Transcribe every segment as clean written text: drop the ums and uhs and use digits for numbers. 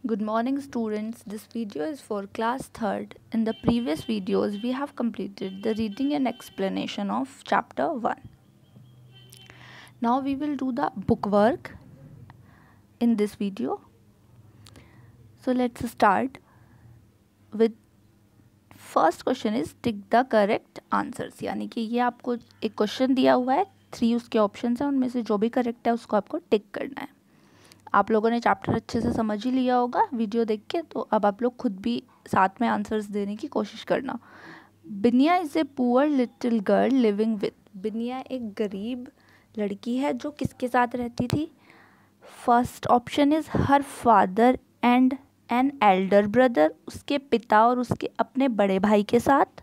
Good morning students, this video is for class 3rd. In the previous videos we have completed the reading and explanation of chapter 1. Now we will do the book work in this video. So let's start with first question is tick the correct answers. यानी कि ये आपको एक question दिया हुआ है, 3 उसके options हैं, उनमें से जो भी करेक्ट है उसको आपको टिक करना है। आप लोगों ने चैप्टर अच्छे से समझ ही लिया होगा वीडियो देख के, तो अब आप लोग खुद भी साथ में आंसर्स देने की कोशिश करना। बिनिया is a poor little girl living with. बिनिया एक गरीब लड़की है जो किसके साथ रहती थी? First option is her father and an elder brother, उसके पिता और उसके अपने बड़े भाई के साथ।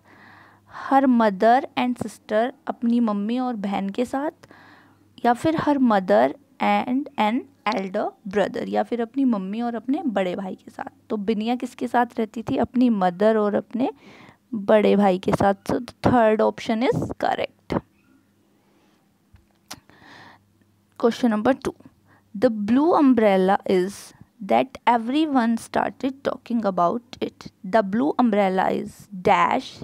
हर मदर एंड सिस्टर, अपनी मम्मी और बहन के साथ। या फिर her mother and an elder brother, या फिर अपनी मम्मी और अपने बड़े भाई के साथ। तो बिनिया किसके साथ रहती थी? अपनी मदर और अपने बड़े भाई के साथ। So third option is correct. Question number 2, the blue umbrella is that everyone started talking about it. The blue umbrella is dash.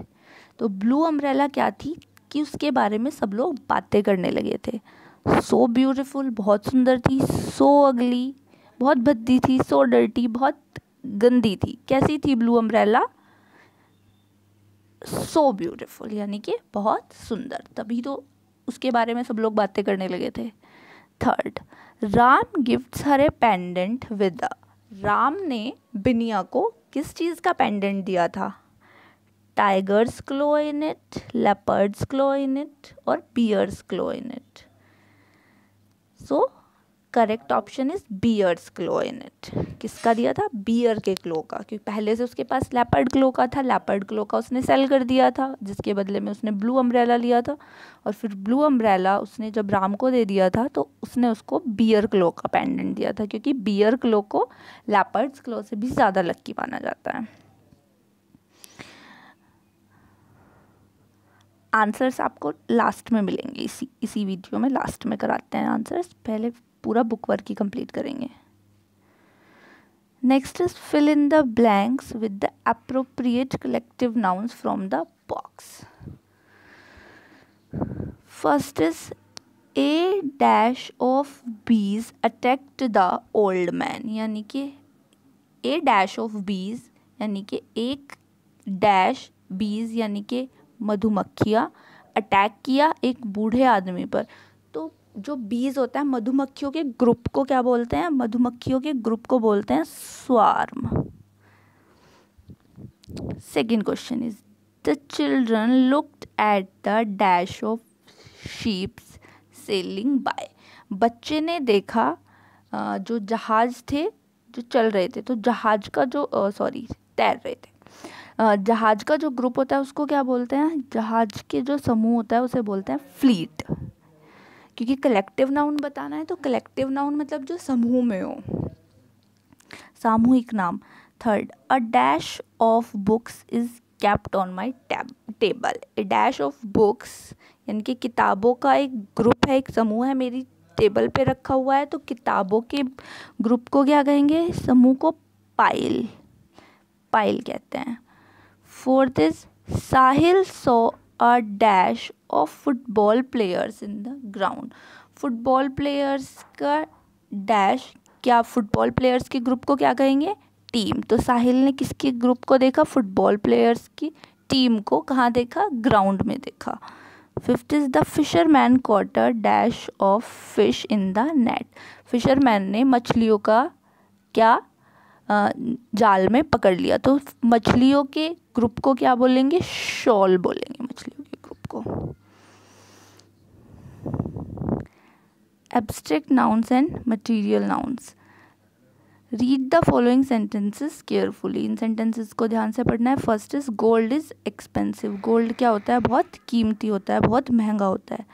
तो ब्लू अम्ब्रेला क्या थी कि उसके बारे में सब लोग बातें करने लगे थे। सो ब्यूटीफुल, बहुत सुंदर थी। सो अगली, बहुत भद्दी थी। सो डर्टी, बहुत गंदी थी। कैसी थी ब्लू अम्ब्रेला? सो ब्यूटीफुल, यानी कि बहुत सुंदर, तभी तो उसके बारे में सब लोग बातें करने लगे थे। Third, Ram gifts her a pendant with. Ram ने बिनिया को किस चीज़ का पेंडेंट दिया था? Tigers claw in it, leopards claw in it और bears claw in it. So correct option is bears claw in it. किसका दिया था? बियर के क्लो का, क्योंकि पहले से उसके पास लेपर्ड क्लो का था। लेपर्ड क्लो का उसने सेल कर दिया था, जिसके बदले में उसने ब्लू अम्ब्रेला लिया था। और फिर ब्लू अम्ब्रेला उसने जब राम को दे दिया था तो उसने उसको बियर क्लो का पेंडेंट दिया था, क्योंकि बियर क्लो को लेपर्ड्स क्लो से भी ज़्यादा लक्की माना जाता है। आंसर्स आपको लास्ट में मिलेंगे, इसी वीडियो में लास्ट में कराते हैं आंसर्स, पहले पूरा बुक वर्क ही कंप्लीट करेंगे। Next is fill in the blanks with the appropriate collective nouns from the box. First is a dash of bees attacked the old man, यानी कि ए डैश ऑफ बीज यानी कि एक डैश बीज यानी कि मधुमक्खियाँ अटैक किया एक बूढ़े आदमी पर। तो जो बीज होता है, मधुमक्खियों के ग्रुप को क्या बोलते हैं? मधुमक्खियों के ग्रुप को बोलते हैं swarm. Second question is the children looked at the dash of sheeps sailing by. बच्चे ने देखा जो जहाज थे जो चल रहे थे, तो जहाज का जो तैर रहे थे। जहाज का जो ग्रुप होता है उसको क्या बोलते हैं? जहाज के जो समूह होता है उसे बोलते हैं फ्लीट। क्योंकि कलेक्टिव नाउन बताना है तो कलेक्टिव नाउन मतलब जो समूह में हो, सामूहिक नाम। Third, a dash of books is kept on my table. A dash of books यानी कि किताबों का एक ग्रुप है, एक समूह है, मेरी टेबल पे रखा हुआ है। तो किताबों के ग्रुप को क्या कहेंगे? समूह को पाइल, पाइल कहते हैं। Fourth is Sahil saw a dash of football players in the ground. Football players का डैश, क्या फुटबॉल प्लेयर्स के ग्रुप को क्या कहेंगे? टीम। तो साहिल ने किसके ग्रुप को देखा? फुटबॉल प्लेयर्स की टीम को। कहाँ देखा? ग्राउंड में देखा। Fifth is the fisherman caught a dash of fish in the net. Fisherman ने मछलियों का क्या जाल में पकड़ लिया। तो मछलियों के ग्रुप को क्या बोलेंगे? शॉल बोलेंगे मछलियों के ग्रुप को। Abstract nouns and material nouns. Read the following sentences carefully. In sentences को ध्यान से पढ़ना है। First is gold is expensive. Gold क्या होता है? बहुत कीमती होता है, बहुत महंगा होता है।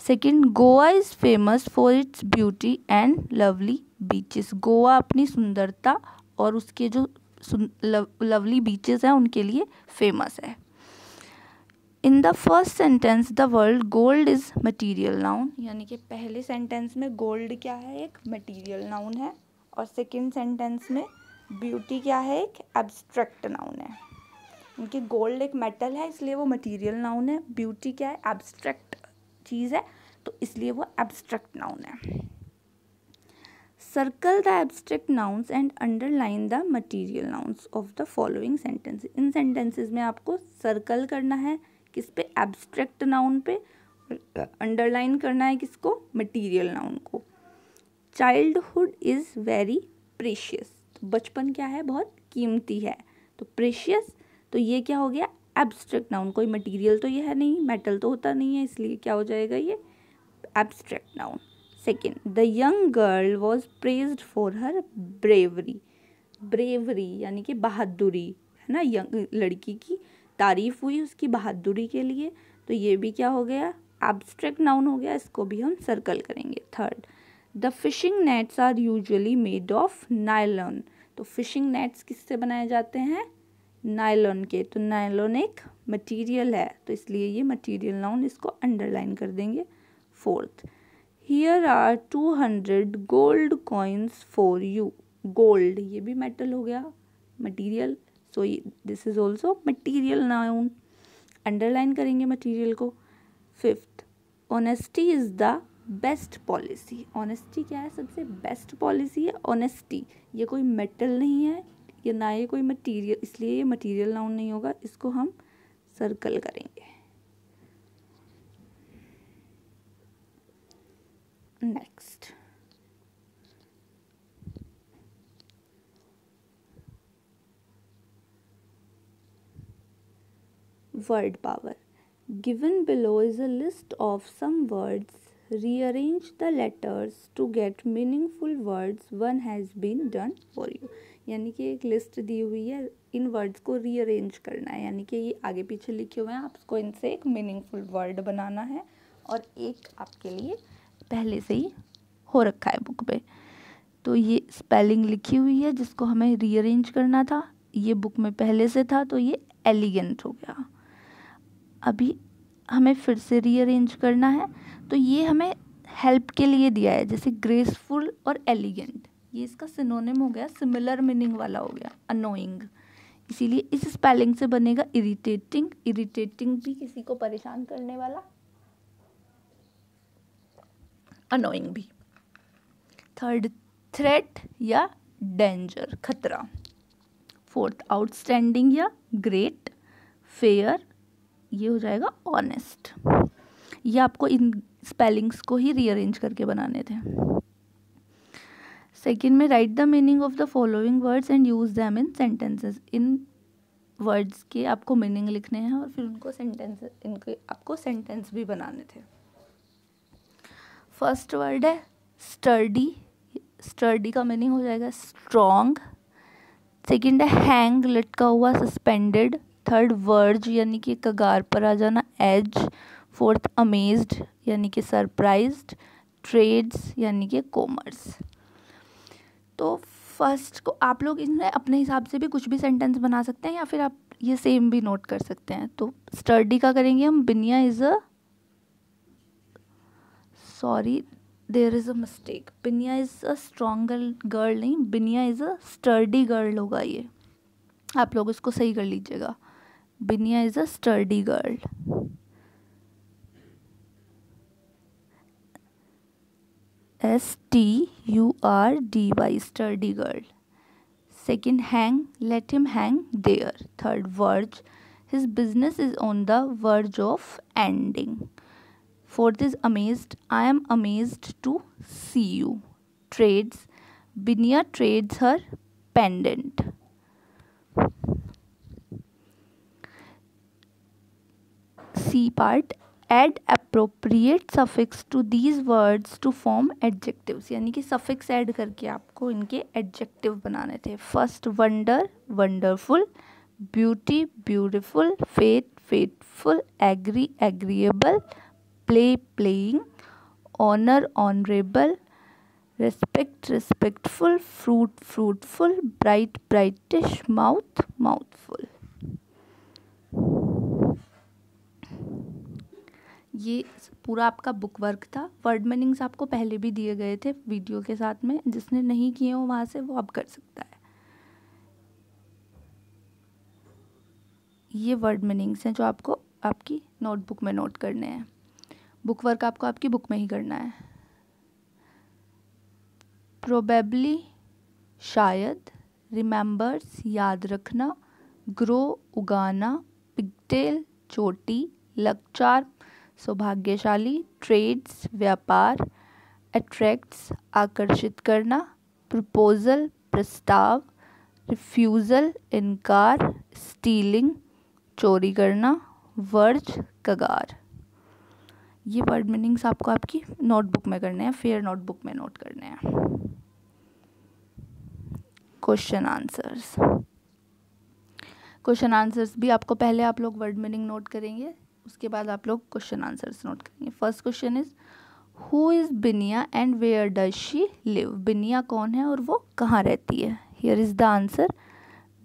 Second, Goa is famous for its beauty and lovely beaches. Goa अपनी सुंदरता और उसके जो लवली बीचेस हैं उनके लिए फेमस है। In the first sentence the word gold is material noun, यानी कि पहले सेंटेंस में गोल्ड क्या है? एक मटीरियल नाउन है। और सेकेंड सेंटेंस में ब्यूटी क्या है, एक एब्स्ट्रैक्ट नाउन है, क्योंकि गोल्ड एक मेटल है इसलिए वो मटेरियल नाउन है। ब्यूटी क्या है, एब्स्ट्रैक्ट चीज़ है, तो इसलिए वो एब्स्ट्रैक्ट नाउन है। Circle the abstract nouns and underline the material nouns of the following sentences. In sentences में आपको सर्कल करना है किस पे, एब्स्ट्रैक्ट नाउन पे, अंडरलाइन करना है किसको, मटेरियल नाउन को। चाइल्डहुड इज़ वेरी प्रेशियस, तो बचपन क्या है, बहुत कीमती है, तो प्रेशियस, तो ये क्या हो गया, एब्स्ट्रैक्ट नाउन। कोई मटेरियल तो ये है नहीं, मेटल तो होता नहीं है, इसलिए क्या हो जाएगा ये abstract noun. Second, the young girl was praised for her bravery. Bravery यानी कि बहादुरी है ना, यंग लड़की की तारीफ हुई उसकी बहादुरी के लिए, तो ये भी क्या हो गया, एब्स्ट्रैक्ट नाउन हो गया, इसको भी हम सर्कल करेंगे। Third, the fishing nets are usually made of nylon. तो फिशिंग नेट्स किससे बनाए जाते हैं, नायलॉन के, तो नायलॉन एक मटेरियल है, तो इसलिए ये मटेरियल नाउन, इसको अंडरलाइन कर देंगे। Fourth, here are 200 gold coins for you. Gold ये भी मेटल हो गया, material, so this is also material noun, underline करेंगे मटेरियल को। Fifth, honesty is the best policy. Honesty क्या है, सबसे बेस्ट पॉलिसी है ऑनेस्टी, ये कोई मेटल नहीं है, ये ना ये कोई मटेरियल, इसलिए ये मटेरियल नाउन नहीं होगा, इसको हम सर्कल करेंगे। Next, word power. Given below is a list of some words. Rearrange the letters to get meaningful words. One has been done for you. यानी कि एक लिस्ट दी हुई है, इन वर्ड्स को रीअरेंज करना है, यानी कि ये आगे पीछे लिखे हुए हैं, आपको इनसे एक मीनिंगफुल वर्ड बनाना है, और एक आपके लिए पहले से ही हो रखा है बुक पे। तो ये स्पेलिंग लिखी हुई है जिसको हमें रीअरेंज करना था, ये बुक में पहले से था, तो ये एलिगेंट हो गया। अभी हमें फिर से रीअरेंज करना है, तो ये हमें हेल्प के लिए दिया है, जैसे ग्रेसफुल और एलिगेंट, ये इसका सिनोनिम हो गया, सिमिलर मीनिंग वाला हो गया अनोइंग, इसीलिए इस स्पेलिंग से बनेगा इरिटेटिंग। इरिटेटिंग भी किसी को परेशान करने वाला, अनोइंग भी। थर्ड, थ्रेट या डेंजर, खतरा। फोर्थ, आउटस्टैंडिंग या ग्रेट। फेयर, ये हो जाएगा ऑनेस्ट। ये आपको इन स्पेलिंग्स को ही रीअरेंज करके बनाने थे। सेकेंड में, right the meaning of the following words and use them in sentences. In words के आपको मीनिंग लिखने हैं और फिर उनको इनके आपको सेंटेंस भी बनाने थे। फर्स्ट वर्ड है स्टर्डी। स्टर्डी का मीनिंग हो जाएगा स्ट्रॉन्ग। सेकेंड है हैंग, लटका हुआ, सस्पेंडेड। थर्ड, वर्ज यानी कि कगार पर आ जाना, एज। फोर्थ, अमेज्ड यानी कि सरप्राइज्ड। ट्रेड्स यानी कि कॉमर्स। तो फर्स्ट को आप लोग इनमें अपने हिसाब से भी कुछ भी सेंटेंस बना सकते हैं, या फिर आप ये सेम भी नोट कर सकते हैं। तो स्टर्डी का करेंगे हम, Binia is a, sorry there is a mistake, Binia is a strong girl नहीं, Binia is a sturdy girl होगा, ये आप लोग इसको सही कर लीजिएगा। Biniya is a sturdy girl. STURDY, sturdy girl. Second, hang, let him hang there. Third, verge, his business is on the verge of ending. Fourth is amazed, I am amazed to see you. Trades, Binia trades her pendant. C part, add appropriate suffix to these words to form adjectives. यानी कि suffix add करके आपको इनके adjective बनाने थे। First, wonder, wonderful. Beauty, beautiful. Faith, faithful. Agree, agreeable. Play, playing. Honor, honorable. Respect, respectful. Fruit, fruitful. Bright, brighttish. Mouth, mouthful. ये पूरा आपका बुक वर्क था। वर्ड मीनिंग्स आपको पहले भी दिए गए थे वीडियो के साथ में, जिसने नहीं किए हो वहाँ से वो अब कर सकता है। ये वर्ड मीनिंग्स हैं जो आपको आपकी नोटबुक में नोट करने हैं। बुक वर्क आपको आपकी बुक में ही करना है। प्रोबेबली शायद, रिमेंबर्स याद रखना, ग्रो उगाना, पिगटेल चोटी, लकचार सौभाग्यशाली, ट्रेड्स व्यापार, अट्रैक्ट्स आकर्षित करना, प्रपोजल प्रस्ताव, रिफ्यूज़ल इनकार, स्टीलिंग चोरी करना, वर्ज कगार। ये वर्ड मीनिंग्स आपको आपकी नोटबुक में करने हैं, फेयर नोटबुक में नोट करने हैं। Question answers. क्वेश्चन आंसर्स भी आपको पहले आप लोग वर्ड मीनिंग नोट करेंगे, उसके बाद आप लोग क्वेश्चन आंसर्स नोट करेंगे। First question is who is Binya and where does she live. Binya कौन है और वो कहाँ रहती है। Here is the answer.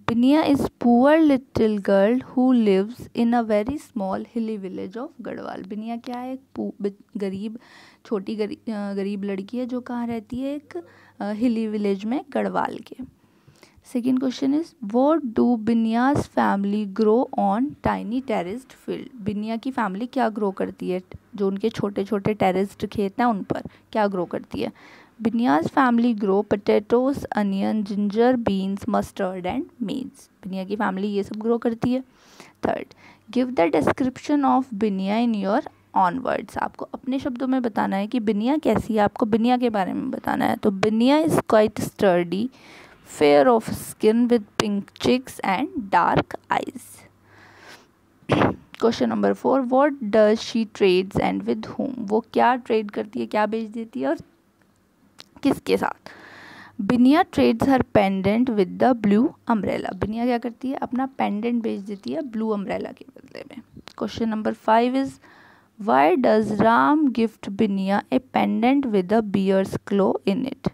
Binya is poor little girl who lives in a very small hilly village of Garhwal. Binya क्या है, एक गरीब छोटी गरीब लड़की है जो कहाँ रहती है, एक हिली विलेज में गढ़वाल के। Second question is what do Binya's family grow on tiny terraced field. Binya की फैमिली क्या ग्रो करती है, जो उनके छोटे छोटे टेरेस्ड खेत हैं उन पर क्या ग्रो करती है। Binya's family grow potatoes, onion, ginger, beans, mustard and maize. Binya की फैमिली ये सब ग्रो करती है। Third, give the description of Binya in your on words. आपको अपने शब्दों में बताना है कि बिनिया कैसी है, आपको बिनिया के बारे में बताना है। तो बिनिया is quite sturdy, fair of skin with pink cheeks and dark eyes. Question number 4, what does she trades and with whom। वो क्या ट्रेड करती है, क्या बेच देती है और किसके साथ। Biniya trades her pendant with the blue umbrella. Biniya क्या करती है, अपना पेंडेंट बेच देती है ब्लू अम्ब्रेला के बदले में। Question number 5 is why does Ram gift Binya a pendant with a bears claw in it.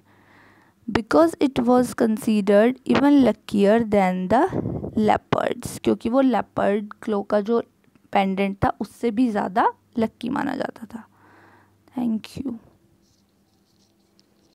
Because it was considered even luckier than the leopards. क्योंकि वो लेपर्ड क्लो का जो पेंडेंट था उससे भी ज़्यादा लक्की माना जाता था। Thank you.